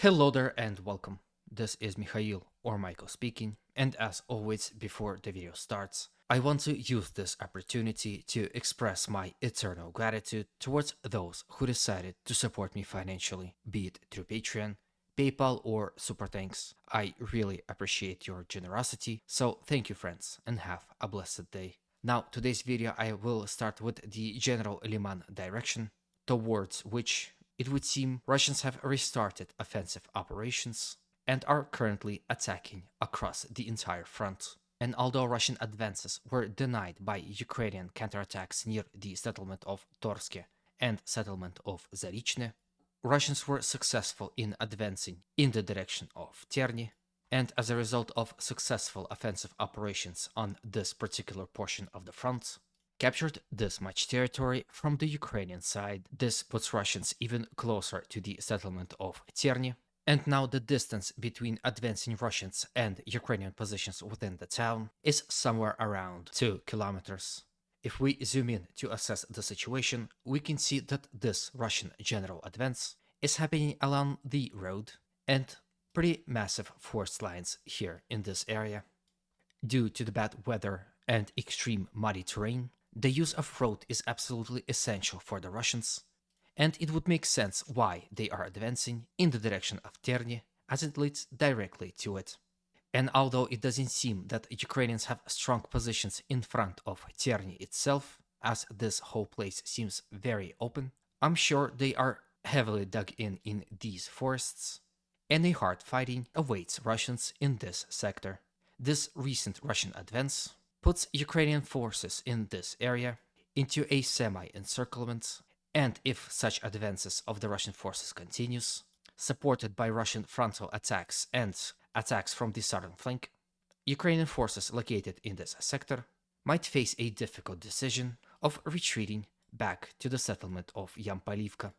Hello there and welcome. This is Mikhail or Michael speaking, and as always, before the video starts, I want to use this opportunity to express my eternal gratitude towards those who decided to support me financially, be it through Patreon, PayPal, or Super Thanks. I really appreciate your generosity, so thank you, friends, and have a blessed day. Now, today's video I will start with the general Lyman direction, towards which it would seem Russians have restarted offensive operations and are currently attacking across the entire front. And although Russian advances were denied by Ukrainian counterattacks near the settlement of Torske and settlement of Zaporizhzhia, Russians were successful in advancing in the direction of Terni, and as a result of successful offensive operations on this particular portion of the front, captured this much territory from the Ukrainian side. This puts Russians even closer to the settlement of Terni, and now the distance between advancing Russians and Ukrainian positions within the town is somewhere around 2 kilometers. If we zoom in to assess the situation, we can see that this Russian general advance is happening along the road and pretty massive forest lines here in this area. Due to the bad weather and extreme muddy terrain, the use of road is absolutely essential for the Russians, and it would make sense why they are advancing in the direction of Terni, as it leads directly to it. And although it doesn't seem that Ukrainians have strong positions in front of Terni itself, as this whole place seems very open, I'm sure they are heavily dug in these forests, and a hard fighting awaits Russians in this sector. This recent Russian advance puts Ukrainian forces in this area into a semi-encirclement, and if such advances of the Russian forces continues, supported by Russian frontal attacks and attacks from the southern flank, Ukrainian forces located in this sector might face a difficult decision of retreating back to the settlement of Yampalivka.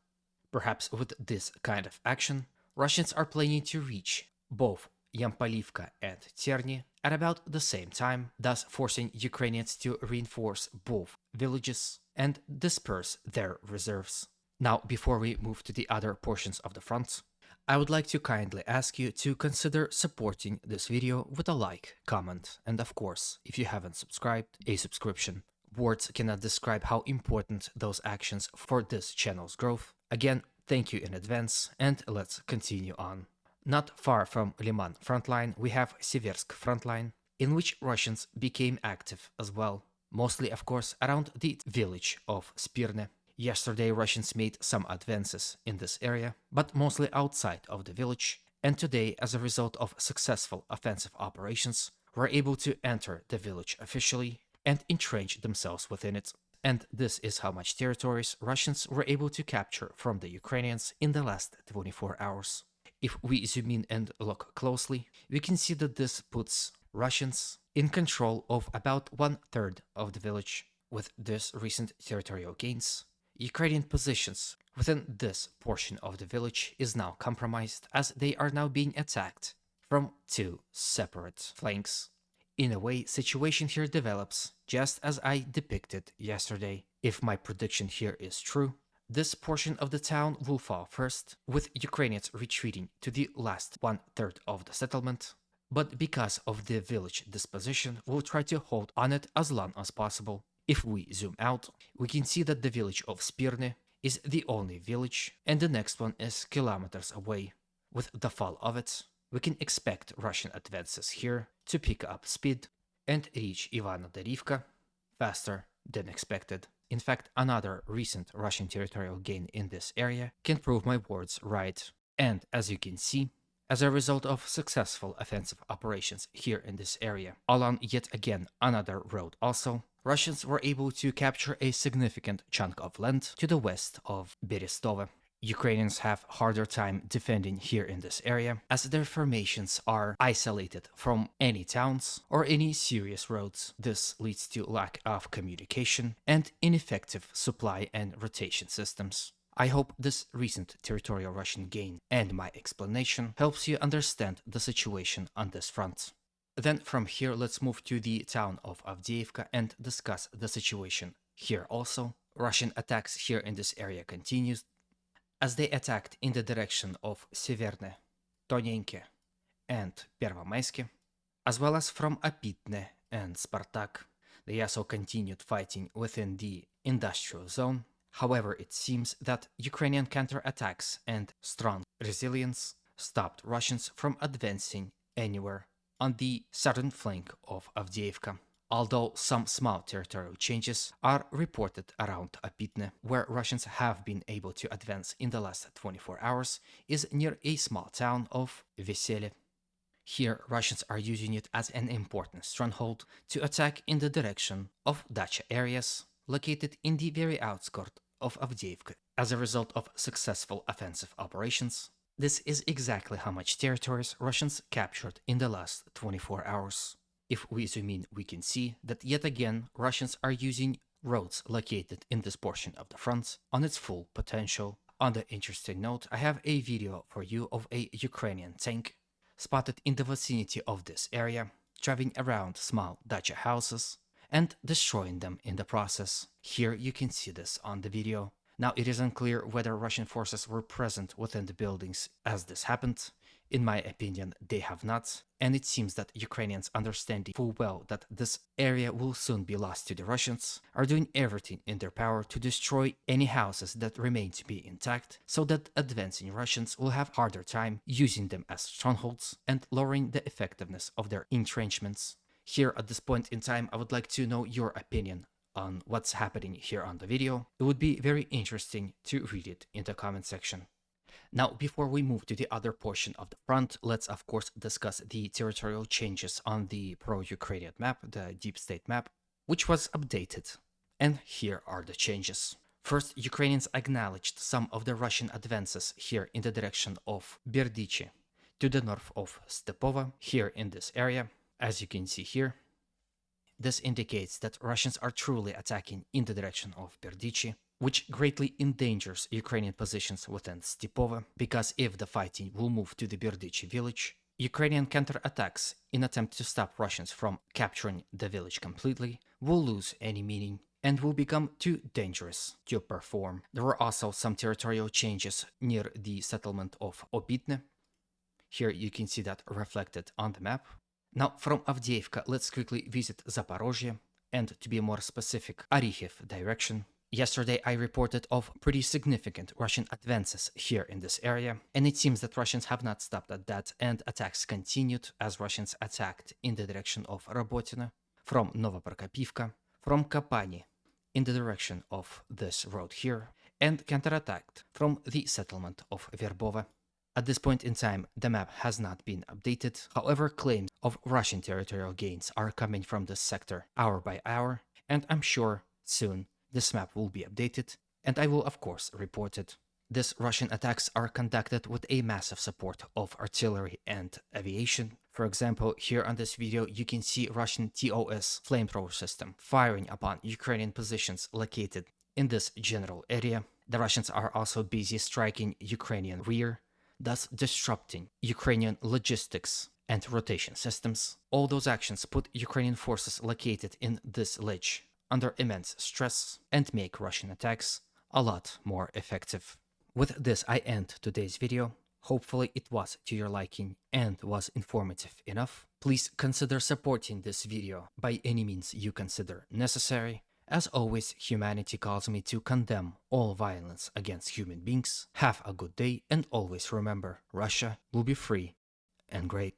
Perhaps with this kind of action, Russians are planning to reach both Yampalivka and Terni at about the same time, thus forcing Ukrainians to reinforce both villages and disperse their reserves. Now, before we move to the other portions of the front, I would like to kindly ask you to consider supporting this video with a like, comment, and of course, if you haven't subscribed, a subscription. Words cannot describe how important those actions for this channel's growth. Again, thank you in advance, and let's continue on. Not far from Lyman frontline, we have Siversk frontline, in which Russians became active as well, mostly of course around the village of Spirne. Yesterday Russians made some advances in this area, but mostly outside of the village, and today, as a result of successful offensive operations, were able to enter the village officially and entrench themselves within it. And this is how much territories Russians were able to capture from the Ukrainians in the last 24 hours. If we zoom in and look closely, we can see that this puts Russians in control of about 1/3 of the village. With this recent territorial gains, Ukrainian positions within this portion of the village is now compromised, as they are now being attacked from two separate flanks. In a way, situation here develops just as I depicted yesterday. If my prediction here is true, this portion of the town will fall first, with Ukrainians retreating to the last 1/3 of the settlement, but because of the village disposition, we'll try to hold on it as long as possible. If we zoom out, we can see that the village of Spirne is the only village, and the next one is kilometers away. With the fall of it, we can expect Russian advances here to pick up speed and reach Avdiivka faster than expected. In fact, another recent Russian territorial gain in this area can prove my words right. And as you can see, as a result of successful offensive operations here in this area, along yet again another road also, Russians were able to capture a significant chunk of land to the west of Berestove. Ukrainians have harder time defending here in this area, as their formations are isolated from any towns or any serious roads. This leads to lack of communication and ineffective supply and rotation systems. I hope this recent territorial Russian gain and my explanation helps you understand the situation on this front. Then from here, let's move to the town of Avdeevka and discuss the situation here also. Russian attacks here in this area continues, as they attacked in the direction of Severne Tonenke and Pervomaisky, as well as from Apitne and Spartak. They also continued fighting within the industrial zone. However, it seems that Ukrainian counterattacks and strong resilience stopped Russians from advancing anywhere on the southern flank of Avdiivka. Although some small territorial changes are reported around Apitne, where Russians have been able to advance in the last 24 hours, is near a small town of Vesele. Here, Russians are using it as an important stronghold to attack in the direction of dacha areas located in the very outskirts of Avdeevka. As a result of successful offensive operations, this is exactly how much territories Russians captured in the last 24 hours. If we zoom in, we can see that yet again Russians are using roads located in this portion of the front on its full potential. On the interesting note, I have a video for you of a Ukrainian tank spotted in the vicinity of this area, driving around small dacha houses and destroying them in the process. Here you can see this on the video. Now it is unclear whether Russian forces were present within the buildings as this happened. In my opinion, they have not, and it seems that Ukrainians, understanding full well that this area will soon be lost to the Russians, are doing everything in their power to destroy any houses that remain to be intact, so that advancing Russians will have harder time using them as strongholds and lowering the effectiveness of their entrenchments. Here at this point in time, I would like to know your opinion on what's happening here on the video. It would be very interesting to read it in the comment section. Now, before we move to the other portion of the front, let's of course discuss the territorial changes on the pro-Ukrainian map, the deep state map, which was updated. And here are the changes. First, Ukrainians acknowledged some of the Russian advances here in the direction of Berdichi, to the north of Stepova, here in this area, as you can see here. This indicates that Russians are truly attacking in the direction of Berdichi, which greatly endangers Ukrainian positions within Stepova, because if the fighting will move to the Berdichi village, Ukrainian counterattacks in attempt to stop Russians from capturing the village completely will lose any meaning and will become too dangerous to perform. There were also some territorial changes near the settlement of Obitne. Here you can see that reflected on the map. Now from Avdeevka, let's quickly visit Zaporizhzhia and, to be more specific, Orikhiv direction. Yesterday I reported of pretty significant Russian advances here in this area, and it seems that Russians have not stopped at that, and attacks continued as Russians attacked in the direction of Robotina, from Novoprokopivka, from Kapani, in the direction of this road here, and counterattacked from the settlement of Verbova. At this point in time, the map has not been updated. However, claims of Russian territorial gains are coming from this sector hour by hour, and I'm sure soon this map will be updated, and I will of course report it. These Russian attacks are conducted with a massive support of artillery and aviation. For example, here on this video you can see Russian TOS flamethrower system firing upon Ukrainian positions located in this general area. The Russians are also busy striking Ukrainian rear, thus disrupting Ukrainian logistics and rotation systems. All those actions put Ukrainian forces located in this ledge under immense stress and make Russian attacks a lot more effective. With this, I end today's video. Hopefully it was to your liking and was informative enough. Please consider supporting this video by any means you consider necessary. As always, humanity calls me to condemn all violence against human beings. Have a good day, and always remember, Russia will be free and great.